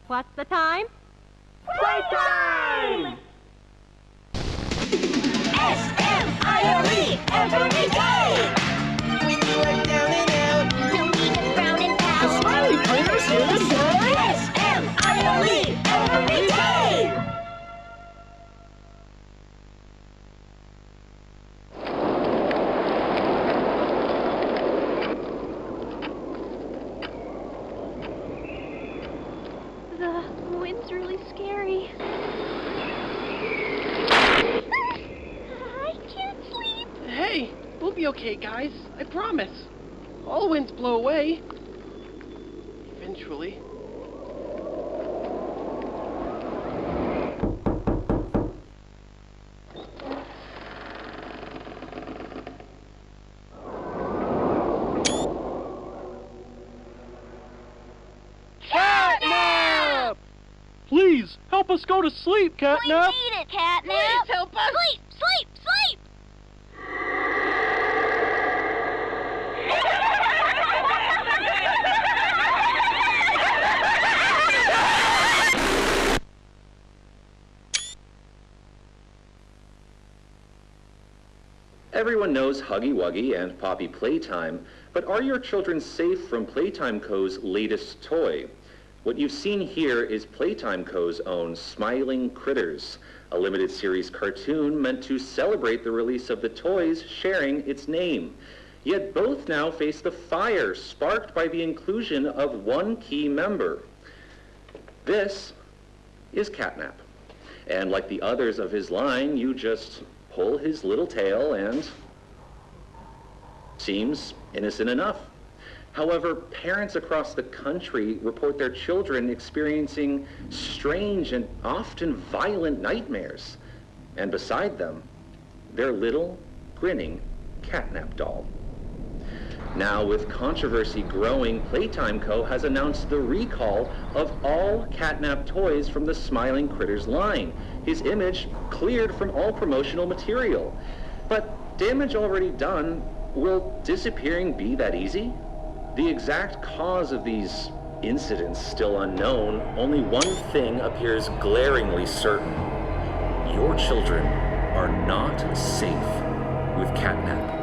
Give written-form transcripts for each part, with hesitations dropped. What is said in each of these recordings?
What's the time? Playtime! S-M-I-L-E every day! When you are down and out, No need to frown and pout. the smiling critters here to say, S-M-I-L-E every day! The wind's really scary. I can't sleep. Hey, we'll be okay, guys. I promise. All winds blow away. Eventually. Catnap! Please, help us go to sleep, Catnap! We need it, Catnap! Please help us! Sleep, sleep, sleep! Everyone knows Huggy Wuggy and Poppy Playtime, but are your children safe from Playtime Co.'s latest toy? What you've seen here is Playtime Co.'s own Smiling Critters, a limited series cartoon meant to celebrate the release of the toys sharing its name. Yet both now face the fire sparked by the inclusion of one key member. This is Catnap. And like the others of his line, you just pull his little tail and seems innocent enough. However, parents across the country report their children experiencing strange and often violent nightmares. And beside them, their little, grinning Catnap doll. Now, with controversy growing, Playtime Co. has announced the recall of all Catnap toys from the Smiling Critters line. His image cleared from all promotional material. But damage already done, will disappearing be that easy? The exact cause of these incidents still unknown. Only one thing appears glaringly certain. Your children are not safe with Catnap.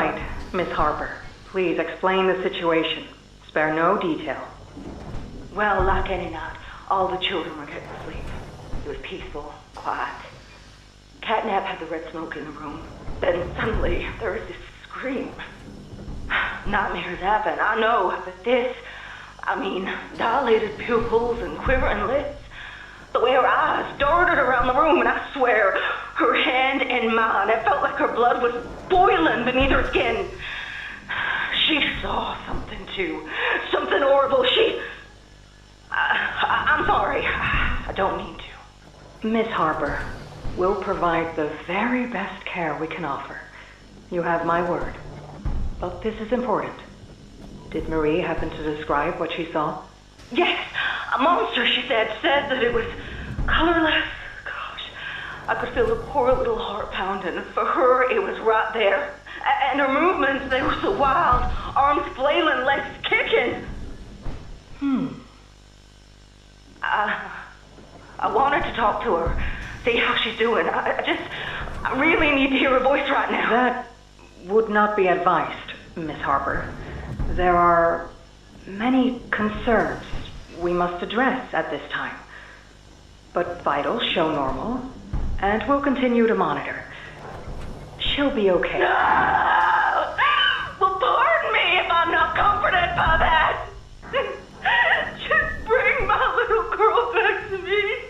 right, Miss Harper. Please explain the situation. Spare no detail. Well, like any night, all the children were getting asleep. It was peaceful, quiet. Catnap had the red smoke in the room. Then suddenly, there was this scream. Nightmares happen, I know, but this, dilated pupils and quivering lips. The way her eyes darted around the room, and I swear, her hand in mine, it felt like her blood was boiling beneath her skin. She saw something too, something horrible. I'm sorry, I don't mean to. Miss Harper, we'll provide the very best care we can offer. You have my word. But this is important. Did Marie happen to describe what she saw? Yes, a monster, she said that it was colorless. Gosh, I could feel the poor little heart pounding. For her, it was right there. And her movements, they were so wild. Arms flailing, legs kicking. I wanted to talk to her, see how she's doing. I really need to hear her voice right now. That would not be advised, Miss Harper. There are many concerns we must address at this time. But vitals show normal, and we'll continue to monitor. She'll be okay. No! Well, pardon me if I'm not comforted by that. Just bring my little girl back to me.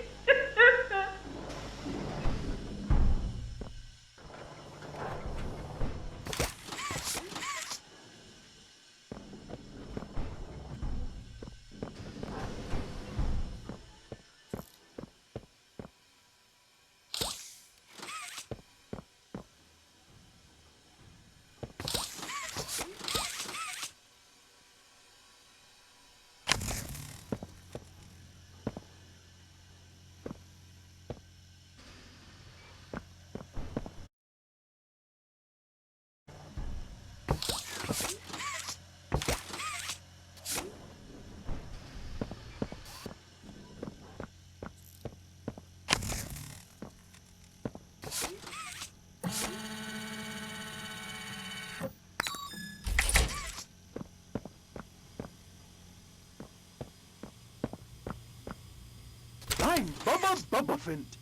I'm Bubba Bubbaphant.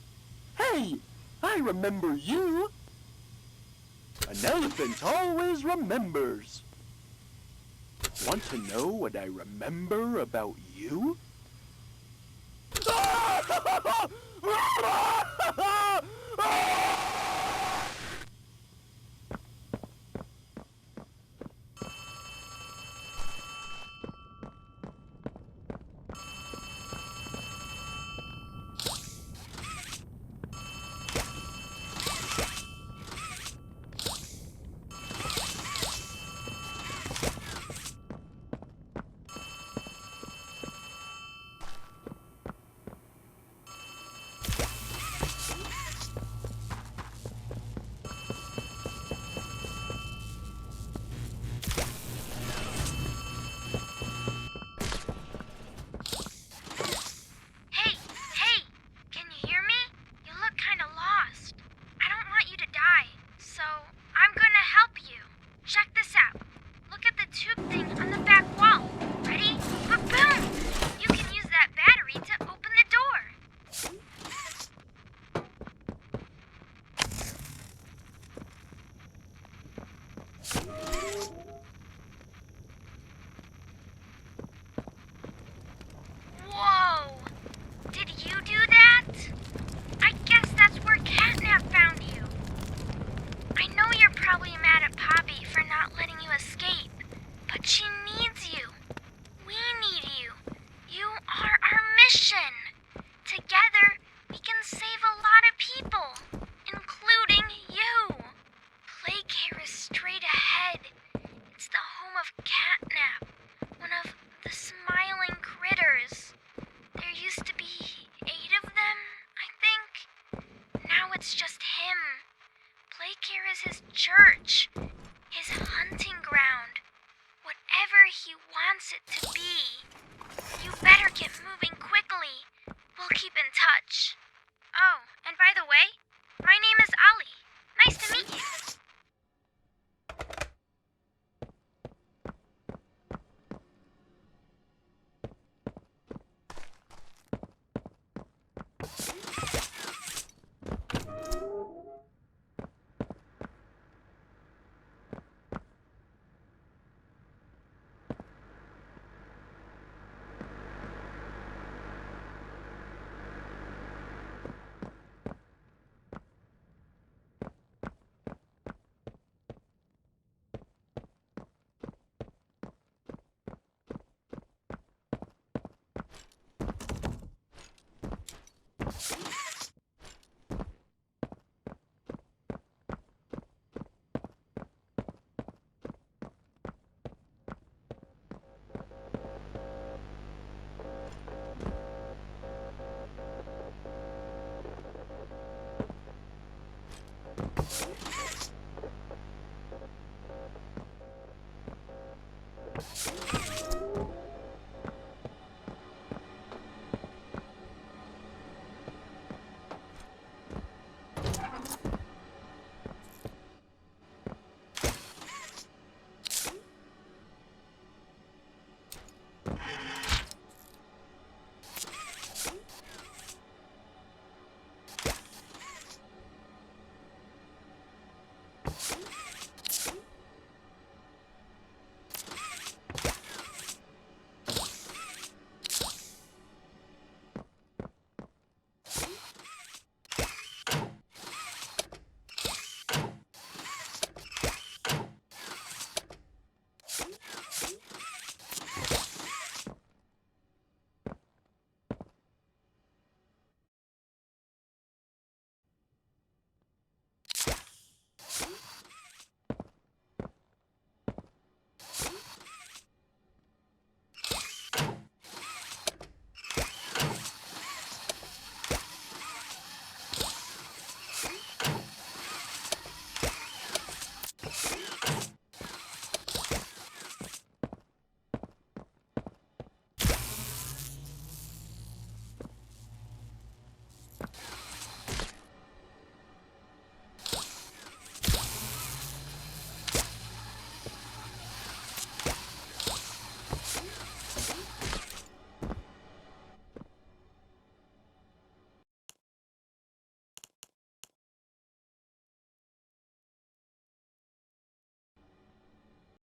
Hey, I remember you. An elephant always remembers. Want to know what I remember about you? Playcare is his church, his hunting ground. Whatever